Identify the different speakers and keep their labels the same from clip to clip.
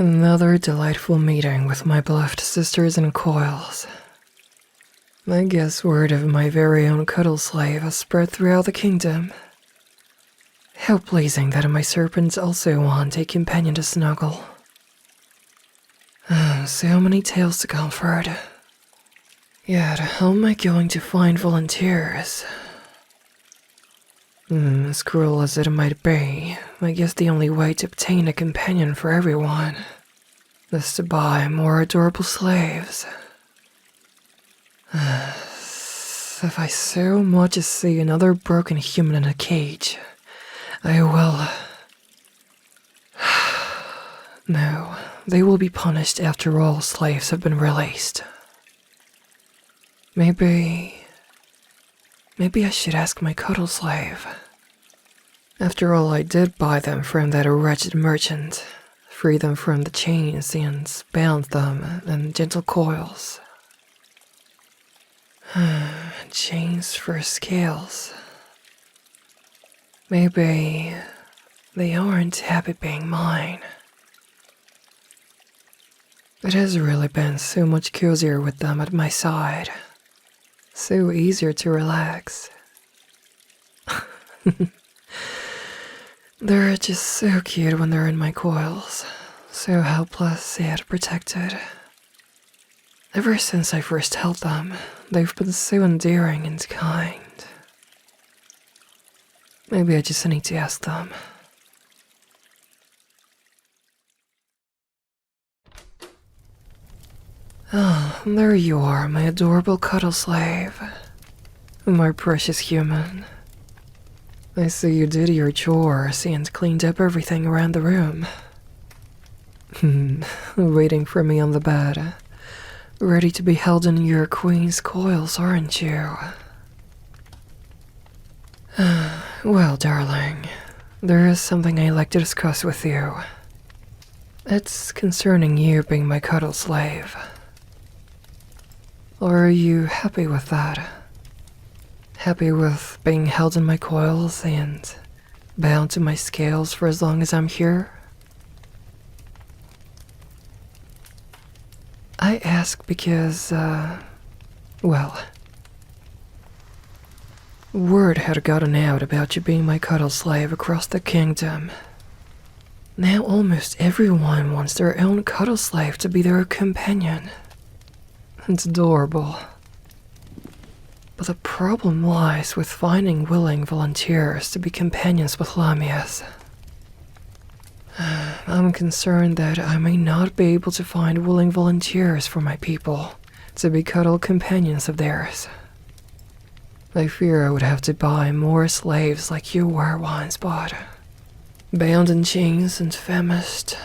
Speaker 1: Another delightful meeting with my beloved sisters in coils. I guess word of my very own cuddle slave has spread throughout the kingdom. How pleasing that my serpents also want a companion to snuggle. So many tales to comfort. Yet, how am I going to find volunteers? As cruel as it might be, I guess the only way to obtain a companion for everyone is to buy more adorable slaves. If I so much as see another broken human in a cage, I will... No, they will be punished after all slaves have been released. Maybe I should ask my cuddle slave. After all, I did buy them from that wretched merchant, free them from the chains and bound them in gentle coils. Chains for scales. Maybe they aren't happy being mine. It has really been so much cozier with them at my side. So easier to relax. They're just so cute when they're in my coils. So helpless yet protected. Ever since I first held them, they've been so endearing and kind. Maybe I just need to ask them. Oh, there you are, my adorable cuddle slave. My precious human. I see you did your chores and cleaned up everything around the room. Waiting for me on the bed. Ready to be held in your queen's coils, aren't you? Well, darling, there is something I'd like to discuss with you. It's concerning you being my cuddle slave. Are you happy with that? Happy with being held in my coils and bound to my scales for as long as I'm here? I ask because, well, word had gotten out about you being my cuddle slave across the kingdom. Now almost everyone wants their own cuddle slave to be their companion. It's adorable. But the problem lies with finding willing volunteers to be companions with Lamias. I'm concerned that I may not be able to find willing volunteers for my people to be cuddle companions of theirs. I fear I would have to buy more slaves like you were once bought, bound in chains and famished.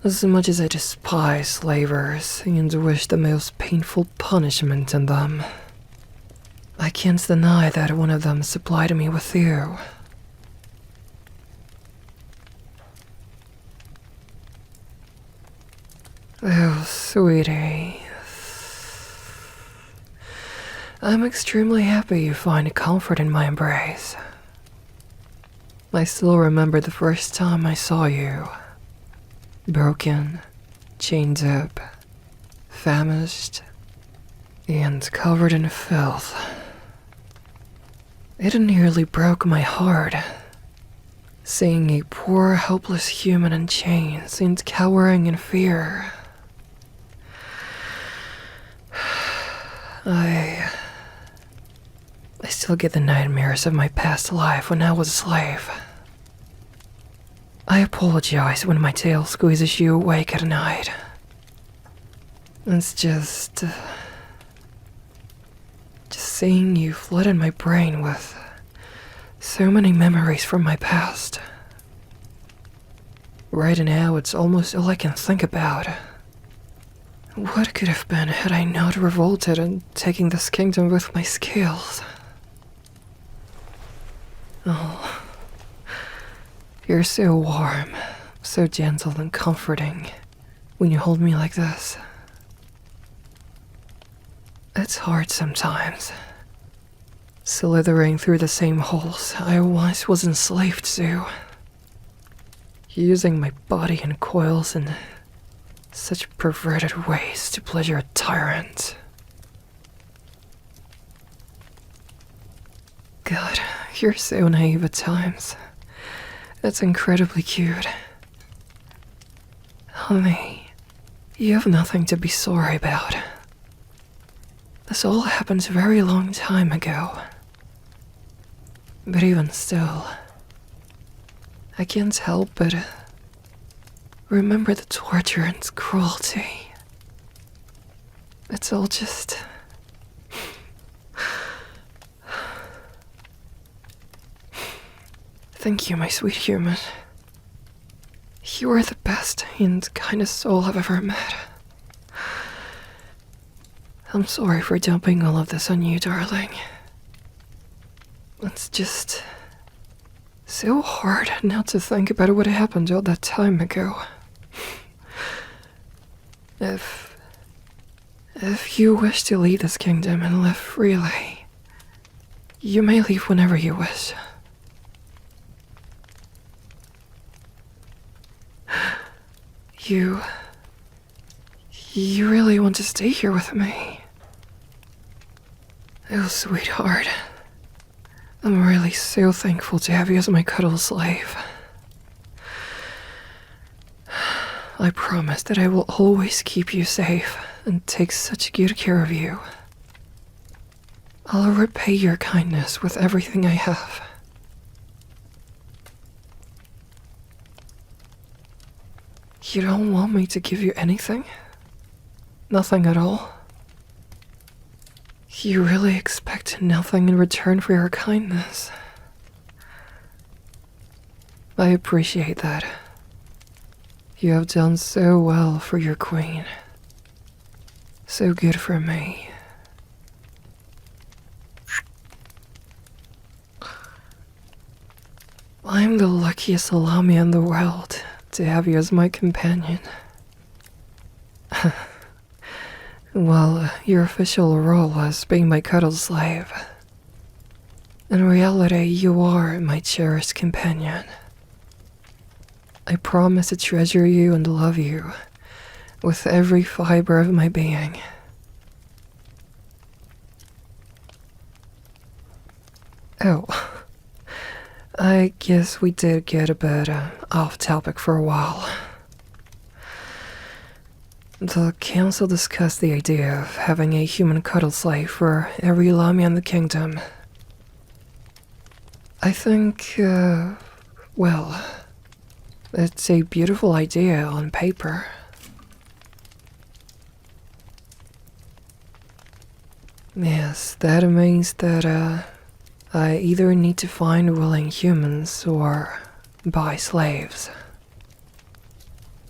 Speaker 1: As much as I despise slavers and wish the most painful punishment in them, I can't deny that one of them supplied me with you. Oh, sweetie. I'm extremely happy you find comfort in my embrace. I still remember the first time I saw you. Broken, chained up, famished, and covered in filth. It nearly broke my heart, seeing a poor, helpless human in chains and cowering in fear. I still get the nightmares of my past life when I was a slave. I apologize when my tail squeezes you awake at night. It's just seeing you flood in my brain with so many memories from my past. Right now, it's almost all I can think about. What could have been had I not revolted and taken this kingdom with my scales? Oh, you're so warm, so gentle and comforting when you hold me like this. It's hard sometimes. slithering through the same holes I once was enslaved to, using my body in coils in such perverted ways to pleasure a tyrant. God, you're so naive at times. That's incredibly cute. Honey, you have nothing to be sorry about. This all happened a very long time ago. But even still, I can't help but remember the torture and cruelty. It's all just... Thank you, my sweet human. You are the best and kindest soul I've ever met. I'm sorry for dumping all of this on you, darling. It's just so hard not to think about what happened all that time ago. If you wish to leave this kingdom and live freely, you may leave whenever you wish. You really want to stay here with me? Oh, sweetheart. I'm really so thankful to have you as my cuddle slave. I promise that I will always keep you safe and take such good care of you. I'll repay your kindness with everything I have. You don't want me to give you anything? Nothing at all? You really expect nothing in return for your kindness? I appreciate that. You have done so well for your queen. So good for me. I'm the luckiest Lamia in the world to have you as my companion. Well, your official role was being my cuddle slave. In reality, you are my cherished companion. I promise to treasure you and love you with every fiber of my being. Oh, I guess we did get a bit off topic for a while. The council discussed the idea of having a human cuddle slave for every Lamia in the kingdom. I think, well, it's a beautiful idea on paper. Yes, that means that, I either need to find willing humans or buy slaves.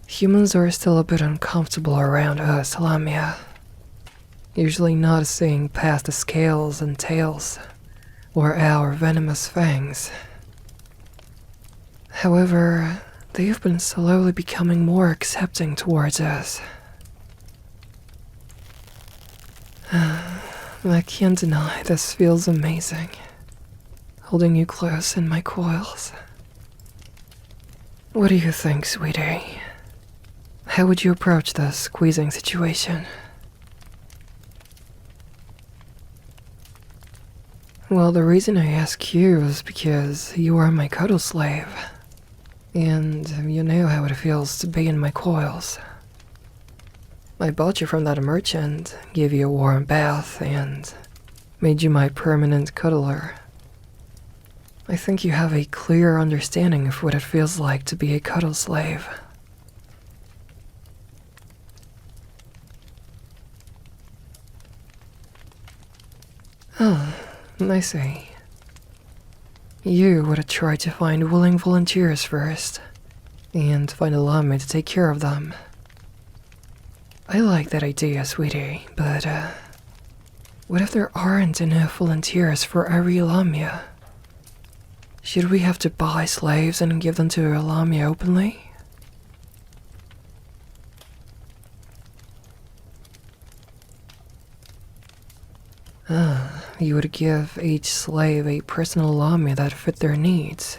Speaker 1: Humans are still a bit uncomfortable around us, Lamia. Usually not seeing past the scales and tails, or our venomous fangs. However, they've been slowly becoming more accepting towards us. I can't deny this feels amazing, holding you close in my coils. What do you think, sweetie? How would you approach this squeezing situation? Well, the reason I ask you is because you are my cuddle slave, and you know how it feels to be in my coils. I bought you from that merchant, gave you a warm bath, and made you my permanent cuddler. I think you have a clear understanding of what it feels like to be a cuddle slave. Oh, I see. You would have tried to find willing volunteers first, and find a Lamia to take care of them. I like that idea, sweetie, but what if there aren't enough volunteers for every Lamia? Should we have to buy slaves and give them to a Lamia openly? you would give each slave a personal Lamia that fit their needs.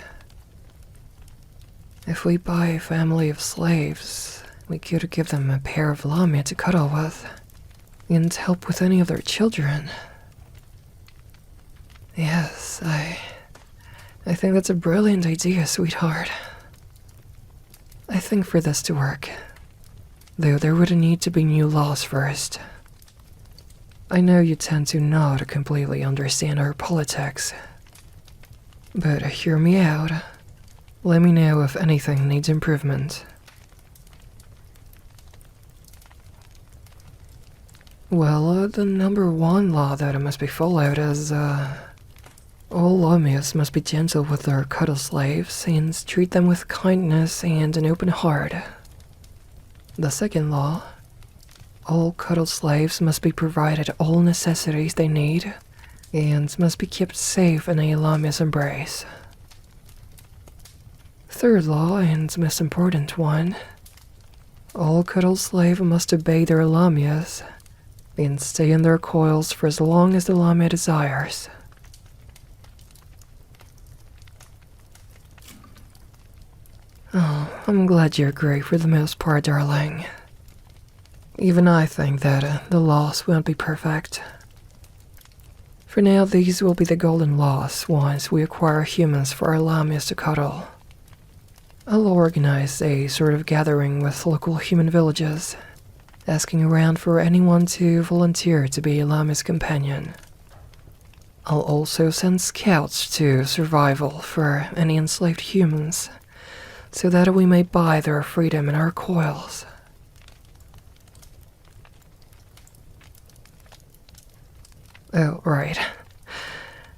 Speaker 1: If we buy a family of slaves, we could give them a pair of Lamia to cuddle with, and help with any of their children. Yes, I think that's a brilliant idea, sweetheart. I think for this to work, though there would need to be new laws first. I know you tend to not completely understand our politics, but hear me out. Let me know if anything needs improvement. Well, the number one law that must be followed is, all Lamias must be gentle with their cuddle slaves and treat them with kindness and an open heart. The second law, all cuddle slaves must be provided all necessities they need and must be kept safe in a Lamia's embrace. Third law, and most important one, all cuddle slaves must obey their Lamias and stay in their coils for as long as the Lamia desires. Oh, I'm glad you agree for the most part, darling. Even I think that the laws won't be perfect. For now, these will be the golden laws once we acquire humans for our Lamias to cuddle. I'll organize a sort of gathering with local human villages, asking around for anyone to volunteer to be a Lamia's companion. I'll also send scouts to survival for any enslaved humans, so that we may buy their freedom in our coils. Oh, right.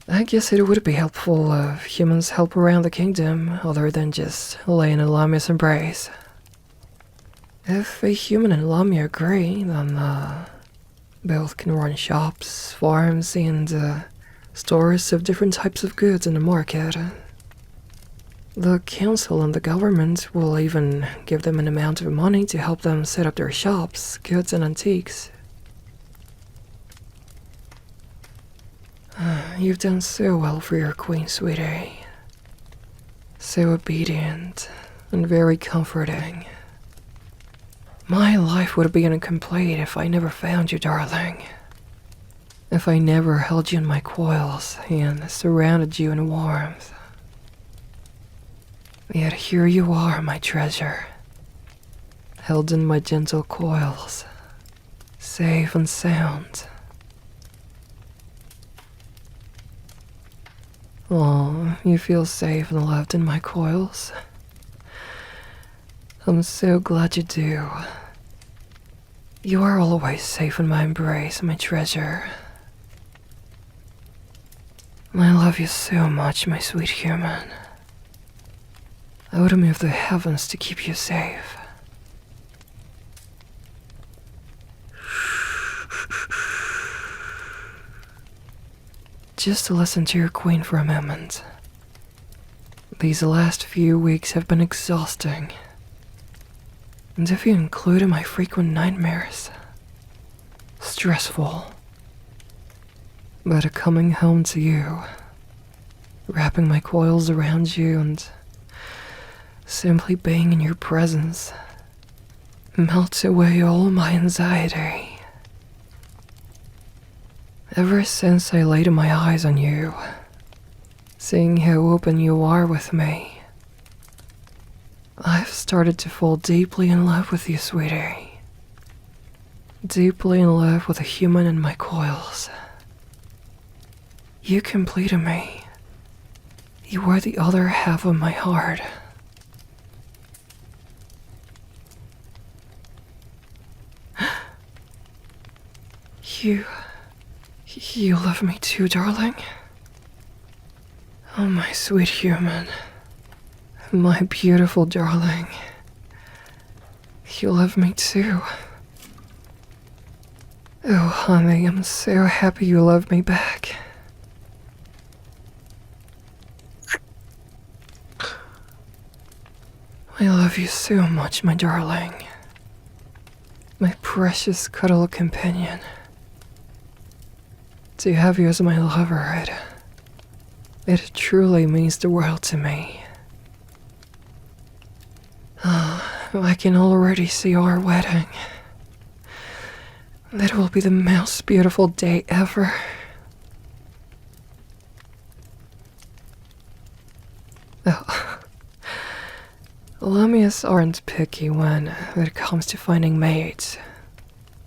Speaker 1: I guess it would be helpful if humans help around the kingdom other than just lay in a Lamia's embrace. If a human and Lamia agree, then both can run shops, farms, and stores of different types of goods in the market. The council and the government will even give them an amount of money to help them set up their shops, goods, and antiques. You've done so well for your queen, sweetie. So obedient and very comforting. My life would be incomplete if I never found you, darling. If I never held you in my coils and surrounded you in warmth. Yet here you are, my treasure, held in my gentle coils, safe and sound. Oh, you feel safe and loved in my coils? I'm so glad you do. You are always safe in my embrace, my treasure. I love you so much, my sweet human. I would move the heavens to keep you safe. Just to listen to your queen for a moment. These last few weeks have been exhausting. And if you include my frequent nightmares, stressful. But coming home to you, wrapping my coils around you and simply being in your presence melts away all my anxiety. Ever since I laid my eyes on you, seeing how open you are with me, I've started to fall deeply in love with you, sweetie. Deeply in love with a human in my coils. You completed me. You are the other half of my heart. You love me too, darling? Oh, my sweet human. My beautiful darling. You love me too. Oh, honey, I'm so happy you love me back. I love you so much, my darling. My precious cuddle companion. To have you as my lover, it truly means the world to me. I can already see our wedding. That will be the most beautiful day ever. Oh. Lamias aren't picky when it comes to finding mates.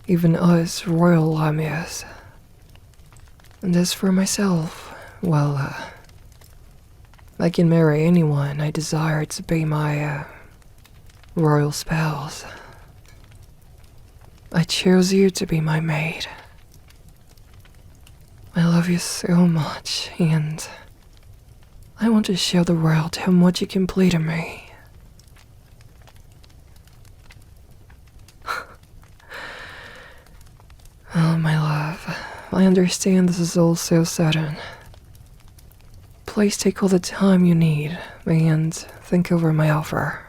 Speaker 1: Even us royal Lamias. And as for myself, well, I can marry anyone I desire to be my, royal spouse. I chose you to be my mate. I love you so much, and I want to show the world how much you can play to me. Oh, my love, I understand this is all so sudden. Please take all the time you need and think over my offer.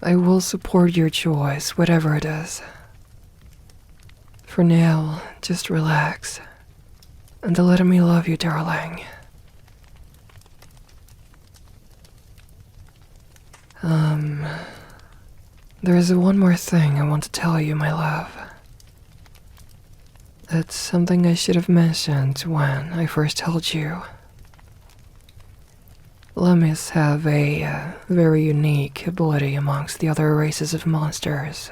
Speaker 1: I will support your choice, whatever it is. For now, just relax and let me love you, darling. There is one more thing I want to tell you, my love. It's something I should have mentioned when I first told you. Lamias have a very unique ability amongst the other races of monsters.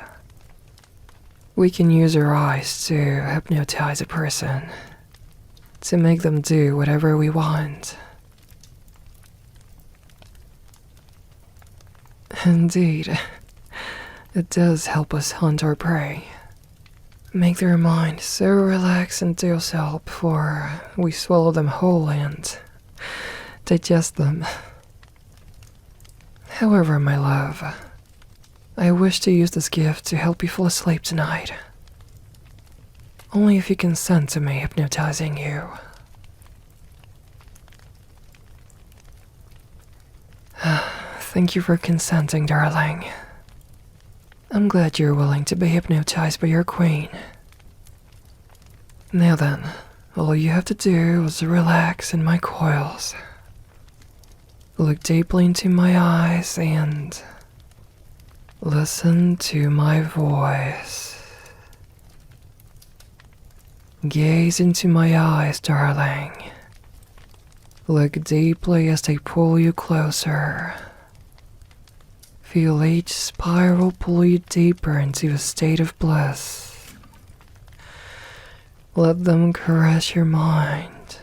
Speaker 1: We can use our eyes to hypnotize a person, to make them do whatever we want. Indeed, it does help us hunt our prey. Make their mind so relaxed and docile before we swallow them whole and digest them. However, my love, I wish to use this gift to help you fall asleep tonight. Only if you consent to me hypnotizing you. Thank you for consenting, darling. I'm glad you're willing to be hypnotized by your queen. Now then, all you have to do is relax in my coils. Look deeply into my eyes and listen to my voice. Gaze into my eyes, darling. Look deeply as they pull you closer. Feel each spiral pull you deeper into a state of bliss. Let them caress your mind.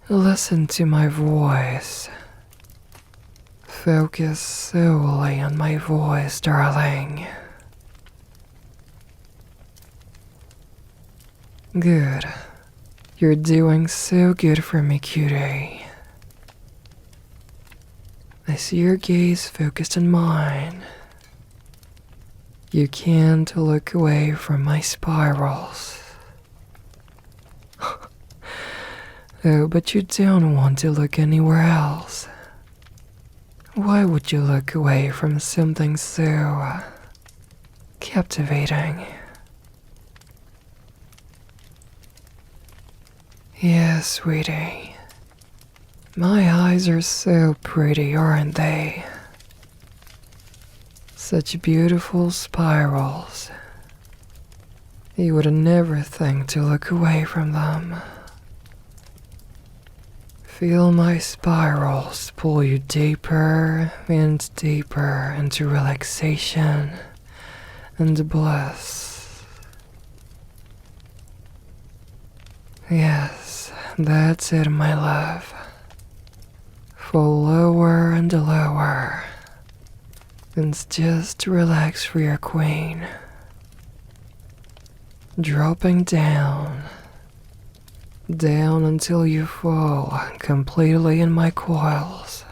Speaker 1: Listen to my voice. Focus solely on my voice, darling. Good. You're doing so good for me, cutie. I see your gaze focused on mine. You can't look away from my spirals. Oh, but you don't want to look anywhere else. Why would you look away from something so captivating? Yes, sweetie. My eyes are so pretty, aren't they? Such beautiful spirals. You would never think to look away from them. Feel my spirals pull you deeper and deeper into relaxation and bliss. Yes, that's it, my love. Fall lower and lower, and just relax for your queen. Dropping down, down until you fall completely in my coils.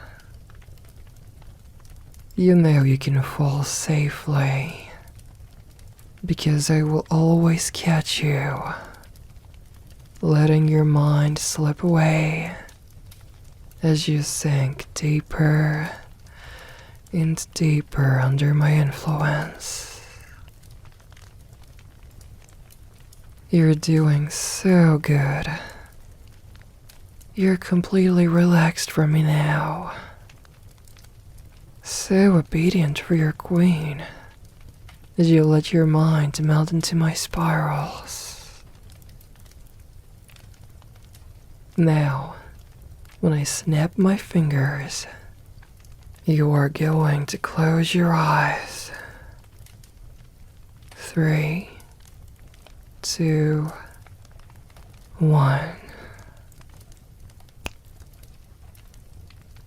Speaker 1: You know you can fall safely, because I will always catch you, letting your mind slip away as you sink deeper and deeper under my influence. You're doing so good. You're completely relaxed from me now. So obedient for your queen, as you let your mind melt into my spirals. Now, when I snap my fingers, you are going to close your eyes. 3, 2, 1.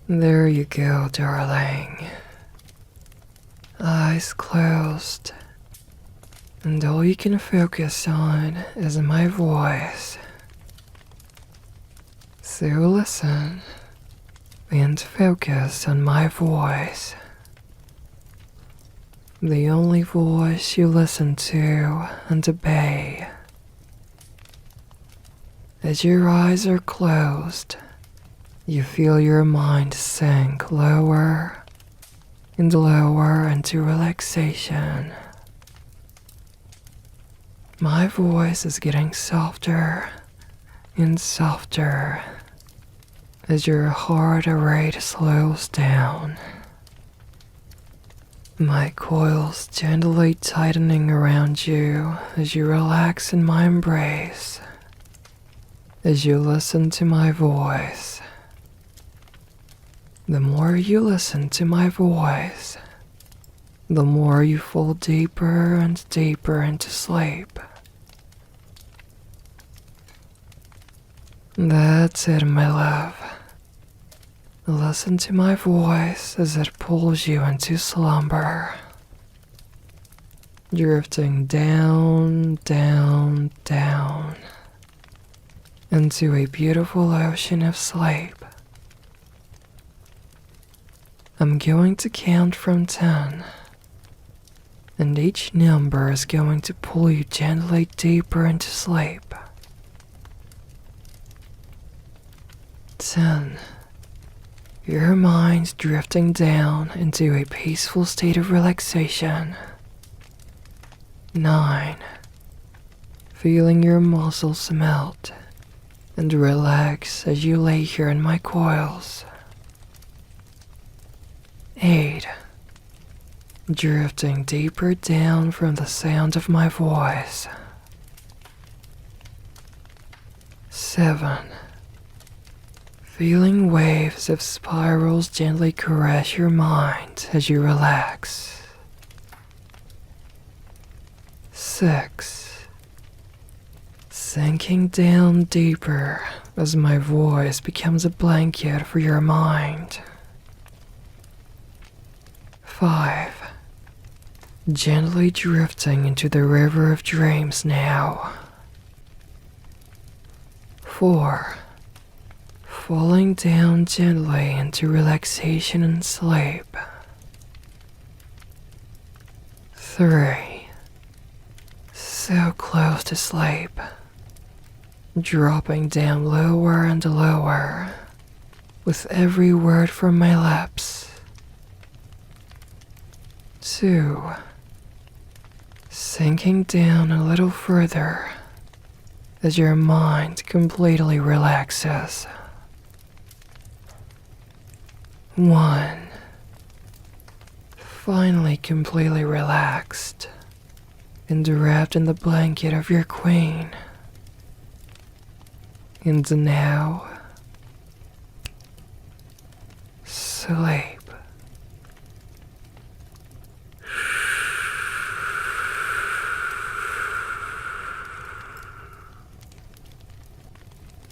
Speaker 1: There you go, darling. Eyes closed, and all you can focus on is my voice. So listen and focus on my voice. The only voice you listen to and obey. As your eyes are closed, you feel your mind sink lower and lower into relaxation. My voice is getting softer and softer as your heart rate slows down. My coils gently tightening around you as you relax in my embrace, as you listen to my voice. The more you listen to my voice, the more you fall deeper and deeper into sleep. That's it, my love. Listen to my voice as it pulls you into slumber, drifting down, down, down, into a beautiful ocean of sleep. I'm going to count from 10, and each number is going to pull you gently deeper into sleep. 10. Your mind's drifting down into a peaceful state of relaxation. 9. Feeling your muscles melt and relax as you lay here in my coils. 8. Drifting deeper down from the sound of my voice. 7. Feeling waves of spirals gently caress your mind as you relax. 6. Sinking down deeper as my voice becomes a blanket for your mind. 5. Gently drifting into the river of dreams now. 4. Falling down gently into relaxation and sleep. 3. So close to sleep, dropping down lower and lower with every word from my lips. 2. Sinking down a little further as your mind completely relaxes. 1. Finally completely relaxed and wrapped in the blanket of your queen. And now, sleep.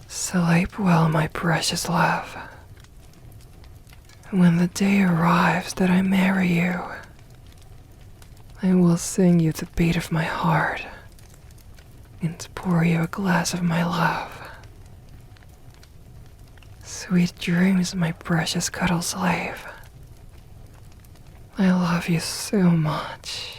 Speaker 1: Sleep well, my precious love. When the day arrives that I marry you, I will sing you the beat of my heart and pour you a glass of my love. Sweet dreams, my precious cuddle slave. I love you so much.